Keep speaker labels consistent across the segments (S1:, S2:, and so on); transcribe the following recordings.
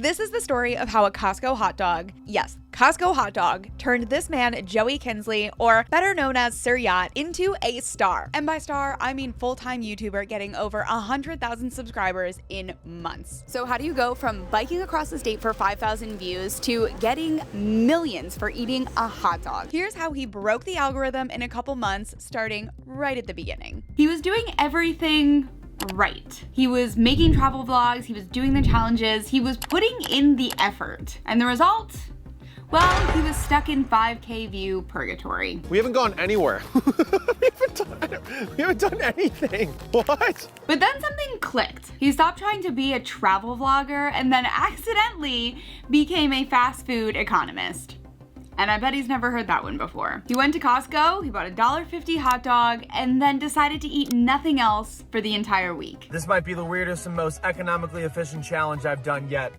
S1: This is the story of how a Costco hot dog, yes, Costco hot dog, turned this man, Joey Kinsley, or better known as Sir Yacht, into a star. And by star, I mean full-time YouTuber getting over 100,000 subscribers in months. So how do you go from biking across the state for 5,000 views to getting millions for eating a hot dog? Here's how he broke the algorithm in a couple months, starting right at the beginning.
S2: He was doing everything right. He was making travel vlogs, he was doing the challenges, he was putting in the effort. And the result? Well, he was stuck in 5K view purgatory.
S3: We haven't gone anywhere. we haven't done anything. What?
S2: But then something clicked. He stopped trying to be a travel vlogger and then accidentally became a fast food economist. And I bet he's never heard that one before. He went to Costco, he bought a $1.50 hot dog, and then decided to eat nothing else for the entire week.
S3: This might be the weirdest and most economically efficient challenge I've done yet.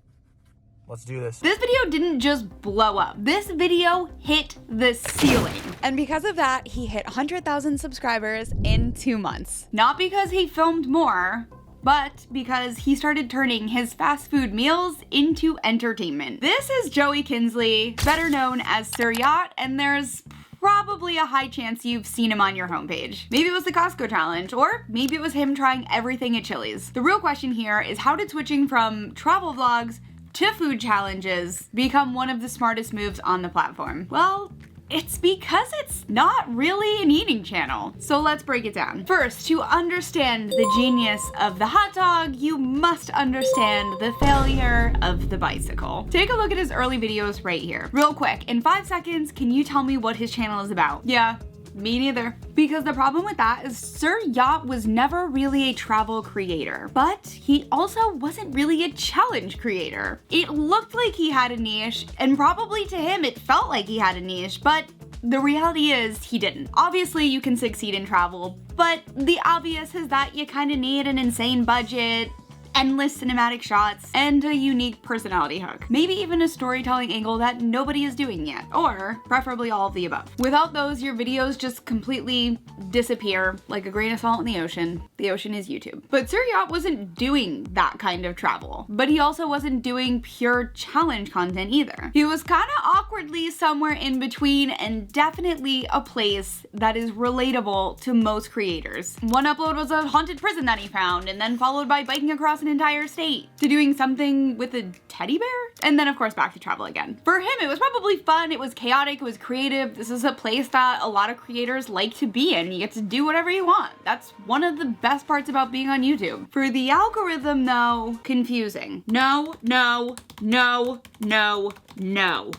S3: Let's do this.
S2: This video didn't just blow up. This video hit the ceiling.
S1: And because of that, he hit 100,000 subscribers in 2 months.
S2: Not because he filmed more, but because he started turning his fast food meals into entertainment. This is Joey Kinsley, better known as Sir Yacht, and there's probably a high chance you've seen him on your homepage. Maybe it was the Costco challenge, or maybe it was him trying everything at Chili's. The real question here is, how did switching from travel vlogs to food challenges become one of the smartest moves on the platform? Well, it's because it's not really an eating channel. So let's break it down. First, to understand the genius of the hot dog, you must understand the failure of the bicycle. Take a look at his early videos right here. Real quick, in 5 seconds, can you tell me what his channel is about? Yeah. Me neither. Because the problem with that is Sir Yacht was never really a travel creator, but he also wasn't really a challenge creator. It looked like he had a niche, and probably to him it felt like he had a niche, but the reality is he didn't. Obviously you can succeed in travel, but the obvious is that you kind of need an insane budget, endless cinematic shots, and a unique personality hook. Maybe even a storytelling angle that nobody is doing yet, or preferably all of the above. Without those, your videos just completely disappear like a grain of salt in the ocean. The ocean is YouTube. But Sir Yacht wasn't doing that kind of travel, but he also wasn't doing pure challenge content either. He was kind of awkwardly somewhere in between, and definitely a place that is relatable to most creators. One upload was a haunted prison that he found, and then followed by biking across an entire state, to doing something with a teddy bear, and then of course back to travel again. For him, it was probably fun, it was chaotic, it was creative. This is a place that a lot of creators like to be in. You get to do whatever you want. That's one of the best parts about being on YouTube. For the algorithm though, confusing. No, no, no, no, no.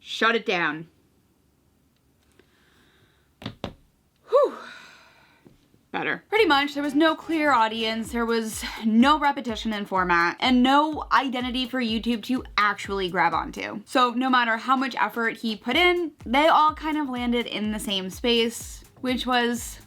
S2: Shut it down. Whew. Better. Pretty much, there was no clear audience, there was no repetition in format, and no identity for YouTube to actually grab onto. So no matter how much effort he put in, they all kind of landed in the same space, which was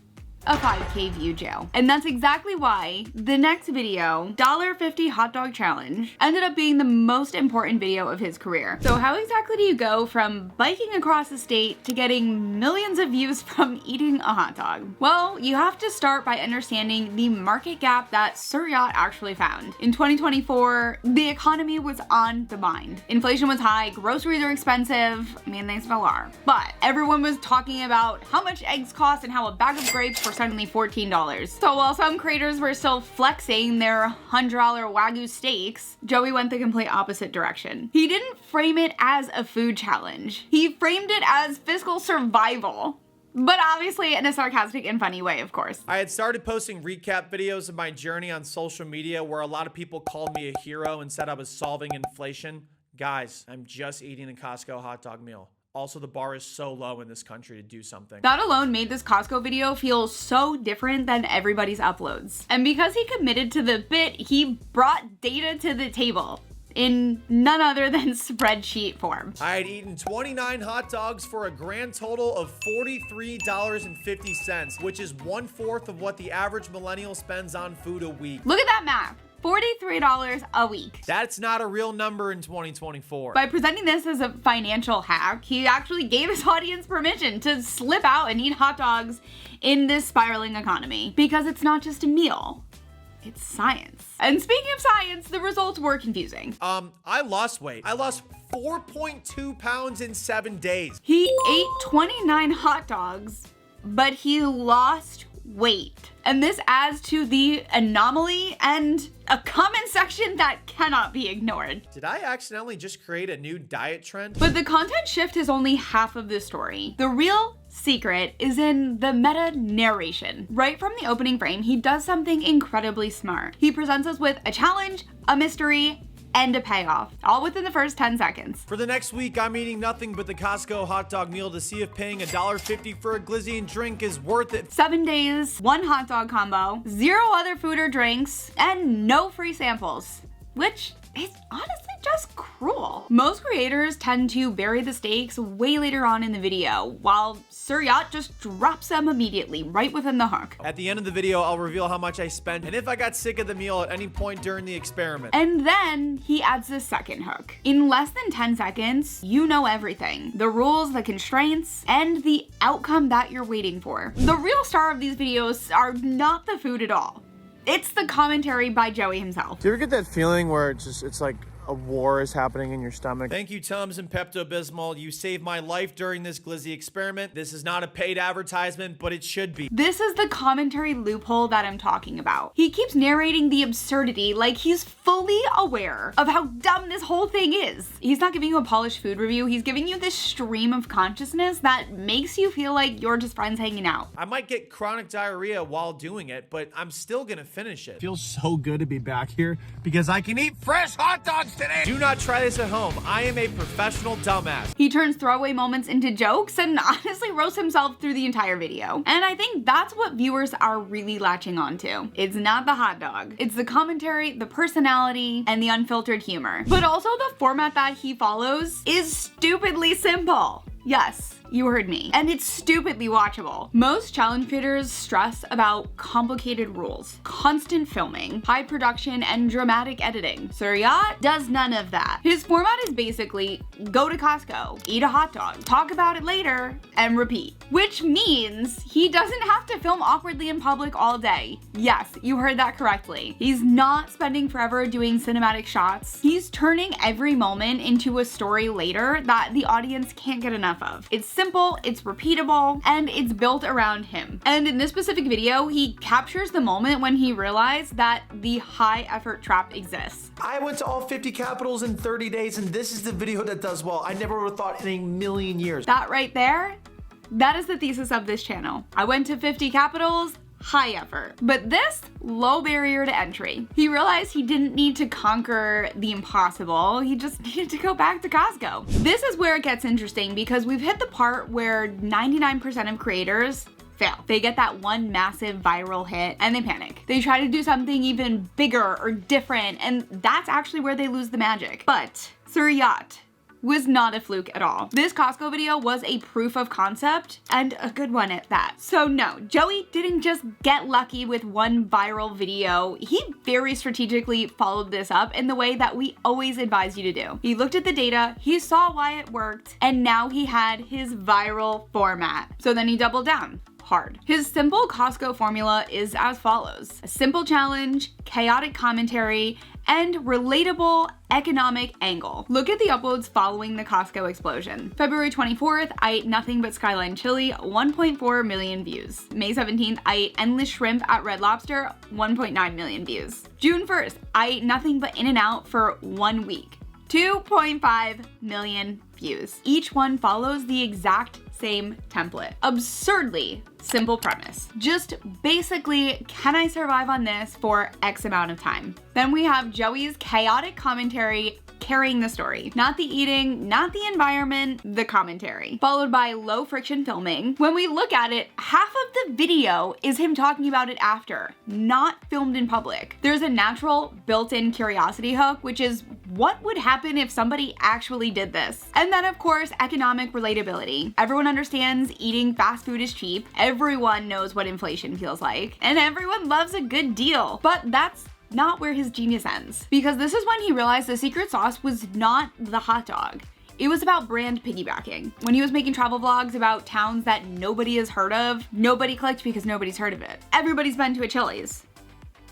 S2: a 5K view jail. And that's exactly why the next video, $1.50 hot dog challenge, ended up being the most important video of his career. So how exactly do you go from biking across the state to getting millions of views from eating a hot dog? Well, you have to start by understanding the market gap that Sir Yacht actually found. In 2024, the economy was on the mind. Inflation was high, groceries are expensive, I mean, they still are. But everyone was talking about how much eggs cost and how a bag of grapes were suddenly $14. So while some creators were still flexing their $100 Wagyu steaks, Joey went the complete opposite direction. He didn't frame it as a food challenge. He framed it as fiscal survival. But obviously in a sarcastic and funny way, of course.
S3: I had started posting recap videos of my journey on social media where a lot of people called me a hero and said I was solving inflation. Guys, I'm just eating a Costco hot dog meal. Also, the bar is so low in this country to do something.
S2: That alone made this Costco video feel so different than everybody's uploads. And because he committed to the bit, he brought data to the table in none other than spreadsheet form.
S3: I had eaten 29 hot dogs for a grand total of $43.50, which is 1/4 of what the average millennial spends on food a week.
S2: Look at that math. $43 a week.
S3: That's not a real number in 2024.
S2: By presenting this as a financial hack, he actually gave his audience permission to slip out and eat hot dogs in this spiraling economy. Because it's not just a meal. it's science. And speaking of science, the results were confusing.
S3: I lost weight. I lost 4.2 pounds in 7 days.
S2: He ate 29 hot dogs, but he lost weight. And this adds to the anomaly and a comment section that cannot be ignored.
S3: Did I accidentally just create a new diet trend?
S2: But the content shift is only half of the story. The real secret is in the meta narration. Right from the opening frame, he does something incredibly smart. He presents us with a challenge, a mystery, and a payoff, all within the first 10 seconds.
S3: For the next week, I'm eating nothing but the Costco hot dog meal to see if paying $1.50 for a glizzy and drink is worth it.
S2: 7 days, 1 hot dog combo, 0 other food or drinks, and no free samples, which is honestly just cruel. Most creators tend to bury the stakes way later on in the video, while Suryat just drops them immediately, right within the hook.
S3: At the end of the video, I'll reveal how much I spent and if I got sick of the meal at any point during the experiment.
S2: And then he adds the second hook. In less than 10 seconds, you know everything. The rules, the constraints, and the outcome that you're waiting for. The real star of these videos are not the food at all. It's the commentary by Joey himself.
S4: Do you ever get that feeling where it's like a war is happening in your stomach?
S3: Thank you, Tums and Pepto-Bismol. You saved my life during this glizzy experiment. This is not a paid advertisement, but it should be.
S2: This is the commentary loophole that I'm talking about. He keeps narrating the absurdity like he's fully aware of how dumb this whole thing is. He's not giving you a polished food review. He's giving you this stream of consciousness that makes you feel like you're just friends hanging out.
S3: I might get chronic diarrhea while doing it, but I'm still gonna finish it.
S4: It feels so good to be back here because I can eat fresh hot dogs today.
S3: Do not try this at home. I am a professional dumbass.
S2: He turns throwaway moments into jokes and honestly roasts himself through the entire video. And I think that's what viewers are really latching onto. It's not the hot dog. It's the commentary, the personality, and the unfiltered humor. But also the format that he follows is stupidly simple. Yes, you heard me. And it's stupidly watchable. Most challenge creators stress about complicated rules, constant filming, high production, and dramatic editing. Suryat does none of that. His format is basically go to Costco, eat a hot dog, talk about it later, and repeat. Which means he doesn't have to film awkwardly in public all day. Yes, you heard that correctly. He's not spending forever doing cinematic shots. He's turning every moment into a story later that the audience can't get enough of. It's simple, it's repeatable, and it's built around him. And in this specific video, he captures the moment when he realized that the high effort trap exists.
S5: I went to all 50 capitals in 30 days, and this is the video that does well. I never would have thought in a million years.
S2: That right there, that is the thesis of this channel. I went to 50 capitals, high effort. But this, low barrier to entry. He realized he didn't need to conquer the impossible, he just needed to go back to Costco. This is where it gets interesting because we've hit the part where 99% of creators fail. They get that one massive viral hit and they panic. They try to do something even bigger or different, and that's actually where they lose the magic. But Suryat was not a fluke at all. This Costco video was a proof of concept, and a good one at that. So no, Joey didn't just get lucky with one viral video. He very strategically followed this up in the way that we always advise you to do. He looked at the data, he saw why it worked, and now he had his viral format. So then he doubled down. Hard. His simple Costco formula is as follows: a simple challenge, chaotic commentary, and relatable economic angle. Look at the uploads following the Costco explosion. February 24th, I ate nothing but Skyline Chili, 1.4 million views. May 17th, I ate endless shrimp at Red Lobster, 1.9 million views. June 1st, I ate nothing but In-N-Out for 1 week, 2.5 million views. Each one follows the exact same template. Absurdly simple premise. Just basically, can I survive on this for X amount of time? Then we have Joey's chaotic commentary carrying the story. Not the eating, not the environment, the commentary. Followed by low friction filming. When we look at it, half of the video is him talking about it after, not filmed in public. There's a natural built-in curiosity hook, which is what would happen if somebody actually did this? And then of course, economic relatability. Everyone understands eating fast food is cheap. Everyone knows what inflation feels like. And everyone loves a good deal. But that's not where his genius ends. Because this is when he realized the secret sauce was not the hot dog. It was about brand piggybacking. When he was making travel vlogs about towns that nobody has heard of, nobody clicked because nobody's heard of it. Everybody's been to a Chili's.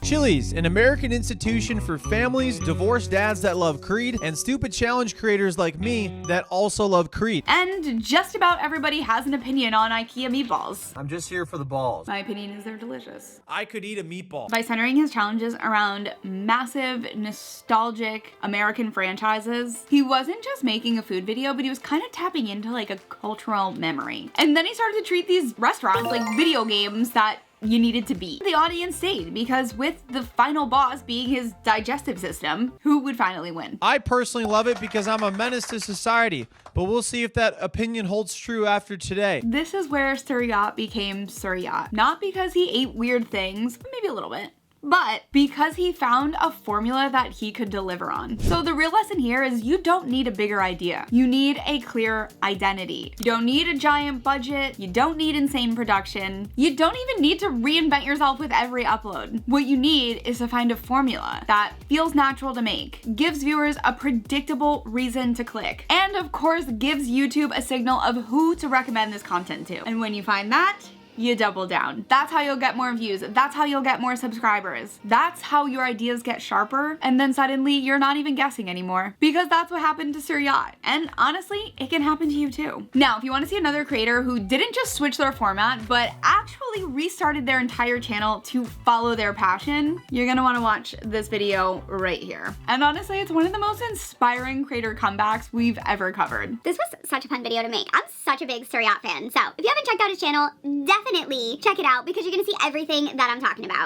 S4: Chili's, an American institution for families, divorced dads that love Creed, and stupid challenge creators like me that also love Creed.
S2: And just about everybody has an opinion on IKEA meatballs.
S4: I'm just here for the balls.
S2: My opinion is they're delicious.
S3: I could eat a meatball.
S2: By centering his challenges around massive, nostalgic American franchises, he wasn't just making a food video, but he was kind of tapping into like a cultural memory. And then he started to treat these restaurants like video games that you needed to beat. The audience stayed because with the final boss being his digestive system, who would finally win?
S4: I personally love it because I'm a menace to society, but we'll see if that opinion holds true after today.
S2: This is where Suryat became Suryat. Not because he ate weird things, maybe a little bit, but because he found a formula that he could deliver on. So the real lesson here is you don't need a bigger idea. You need a clear identity. You don't need a giant budget. You don't need insane production. You don't even need to reinvent yourself with every upload. What you need is to find a formula that feels natural to make, gives viewers a predictable reason to click, and of course gives YouTube a signal of who to recommend this content to. And when you find that, you double down. That's how you'll get more views. That's how you'll get more subscribers. That's how your ideas get sharper, and then suddenly you're not even guessing anymore. Because that's what happened to Suryat. And honestly, it can happen to you too. Now, if you want to see another creator who didn't just switch their format, but actually restarted their entire channel to follow their passion, you're gonna want to watch this video right here. And honestly, it's one of the most inspiring creator comebacks we've ever covered.
S6: This was such a fun video to make. I'm such a big Suryat fan, so if you haven't checked out his channel, definitely check it out because you're gonna see everything that I'm talking about.